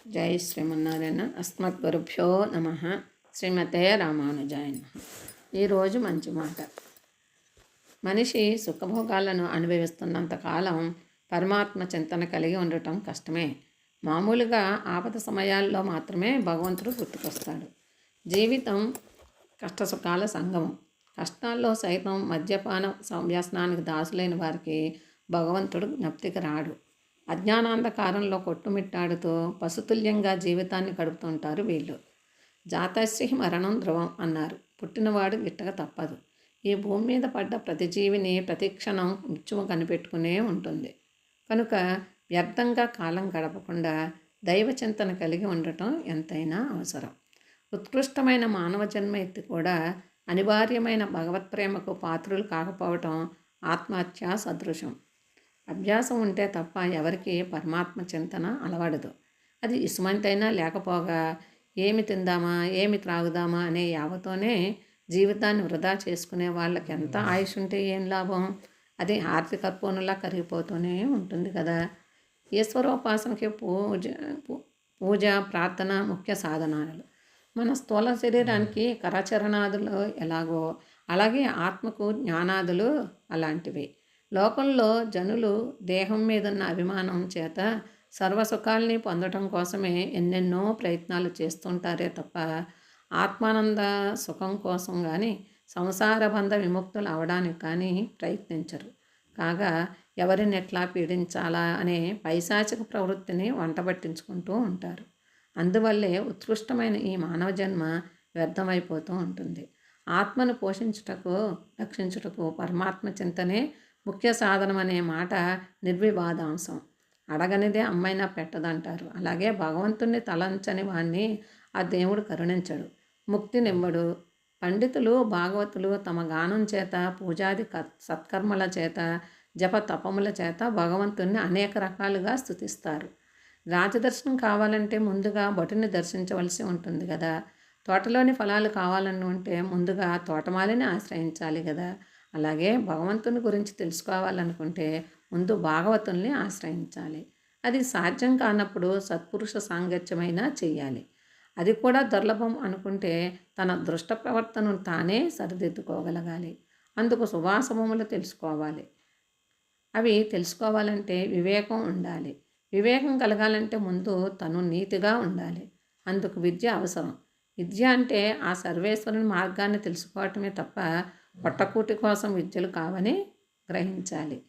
జై శ్రీమన్నారాయణ. అస్మద్గురుభ్యో నమ. శ్రీమతే రామానుజాయ నమః. ఈరోజు మంచి మాట. మనిషి సుఖభోగాలను అనుభవిస్తున్నంత కాలం పరమాత్మ చింతన కలిగి ఉండటం కష్టమే. మామూలుగా ఆపద సమయాల్లో మాత్రమే భగవంతుడు గుర్తుకొస్తాడు. జీవితం కష్టసుఖాల సంగమం. కష్టాల్లో సైతం మద్యపాన వ్యసనానికి దాసులైన వారికి భగవంతుడు జ్ఞప్తికి రాడు. అజ్ఞానాంధకారంలో కొట్టుమిట్టాడుతూ పశుతుల్యంగా జీవితాన్ని గడుపుతుంటారు వీళ్ళు. జాతశ్రీ మరణం ధ్రువం అన్నారు. పుట్టినవాడు గిట్టక తప్పదు. ఈ భూమి మీద పడ్డ ప్రతి జీవిని ప్రతిక్షణం మృత్యువు కనిపెట్టుకునే ఉంటుంది. కనుక వ్యర్థంగా కాలం గడపకుండా దైవచింతన కలిగి ఉండటం ఎంతైనా అవసరం. ఉత్కృష్టమైన మానవ జన్మ ఎత్తి కూడా అనివార్యమైన భగవత్ ప్రేమకు పాత్రులు కాకపోవటం ఆత్మహత్యా సదృశం. అభ్యాసం ఉంటే తప్ప ఎవరికి పరమాత్మ చింతన అలవడదు. అది ఇసుమంతైనా లేకపోగా ఏమి తిందామా ఏమి త్రాగుదామా అనే యావతోనే జీవితాన్ని వృధా చేసుకునే వాళ్ళకి ఎంత ఆయుష్ ఉంటే ఏం లాభం? అది హారతి కర్పూరంలా కరిగిపోతూనే ఉంటుంది కదా. ఈశ్వరోపాసనకి పూజ ప్రార్థన ముఖ్య సాధనాలు. మన స్థూల శరీరానికి కరచరణాదులు ఎలాగో అలాగే ఆత్మకు జ్ఞానాదులు అలాంటివి. లోకంలో జనులు దేహం మీదున్న అభిమానం చేత సర్వసుఖాల్ని పొందటం కోసమే ఎన్నెన్నో ప్రయత్నాలు చేస్తుంటారే తప్ప ఆత్మానంద సుఖం కోసం కానీ సంసార బంధ విముక్తులు అవడానికి కానీ ప్రయత్నించరు. కాగా ఎవరిని ఎట్లా పీడించాలా అనే పైశాచిక ప్రవృత్తిని వంటబట్టించుకుంటూ ఉంటారు. అందువల్లే ఉత్కృష్టమైన ఈ మానవ జన్మ వ్యర్థమైపోతూ ఉంటుంది. ఆత్మను పోషించుటకు రక్షించుటకు పరమాత్మ చింతనే ముఖ్య సాధనం అనే మాట నిర్వివాదాంశం. అడగనిదే అమ్మైనా పెట్టదంటారు. అలాగే భగవంతుణ్ణి తలంచని వాణ్ణి ఆ దేవుడు కరుణించడు, ముక్తినివ్వడు. పండితులు భాగవతులు తమ గానం చేత పూజాది సత్కర్మల చేత జప తపముల చేత భగవంతుణ్ణి అనేక రకాలుగా స్తుతిస్తారు. రాజదర్శనం కావాలంటే ముందుగా భటుని దర్శించవలసి ఉంటుంది కదా. తోటలోని ఫలాలు కావాలని ఉంటే ముందుగా తోటమాలిని ఆశ్రయించాలి కదా. అలాగే భగవంతుని గురించి తెలుసుకోవాలనుకుంటే ముందు భాగవతుల్ని ఆశ్రయించాలి. అది సాధ్యం కానప్పుడు సత్పురుష సాంగత్యమైనా చెయ్యాలి. అది కూడా దుర్లభం అనుకుంటే తన దృష్ట ప్రవర్తనను తానే సరిదిద్దుకోగలగాలి. అందుకు శుభాశుభములు తెలుసుకోవాలి. అవి తెలుసుకోవాలంటే వివేకం ఉండాలి. వివేకం కలగాలంటే ముందు తను నీతిగా ఉండాలి. అందుకు విద్య అవసరం. విద్య అంటే ఆ సర్వేశ్వరుని మార్గాన్ని తెలుసుకోవటమే తప్ప పొట్టకూటి కోసం విద్యలు కావని గ్రహించాలి.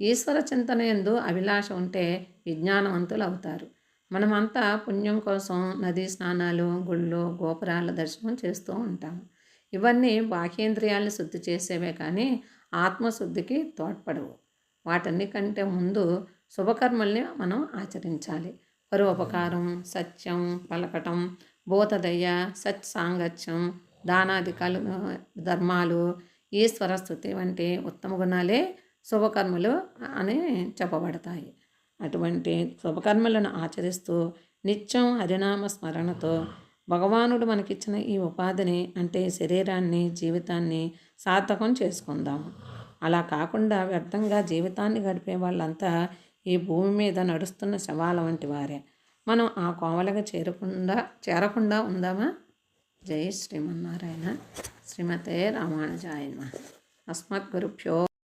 ఈశ్వర చింతన యందు అభిలాష ఉంటే విజ్ఞానవంతులు అవుతారు. మనమంతా పుణ్యం కోసం నదీ స్నానాలు, గుళ్ళు, గోపురాల దర్శనం చేస్తూ ఉంటాము. ఇవన్నీ బాహ్యేంద్రియాలను శుద్ధి చేసేవే కానీ ఆత్మశుద్ధికి తోడ్పడవు. వాటన్నికంటే ముందు శుభకర్మల్ని మనం ఆచరించాలి. పరోపకారం, సత్యం పలకటం, భూతదయ, సత్సాంగత్యం, దానాదికాలు, ధర్మాలు, ఈశ్వర స్తుతి వంటి ఉత్తమ గుణాలే శుభకర్మలు అని చెప్పబడతాయి. అటువంటి శుభకర్మలను ఆచరిస్తూ నిత్యం హరినామ స్మరణతో భగవానుడు మనకిచ్చిన ఈ ఉపాధిని అంటే శరీరాన్ని, జీవితాన్ని సార్థకం చేసుకుందాము. అలా కాకుండా వ్యర్థంగా జీవితాన్ని గడిపే వాళ్ళంతా ఈ భూమి మీద నడుస్తున్న శవాల వంటి వారే. మనం ఆ కోవలకు చేరకుండా ఉందామా? జై శ్రీమన్నారాయణ. శ్రీమతే రామానుజాయ నమః. అస్మద్గురుభ్యో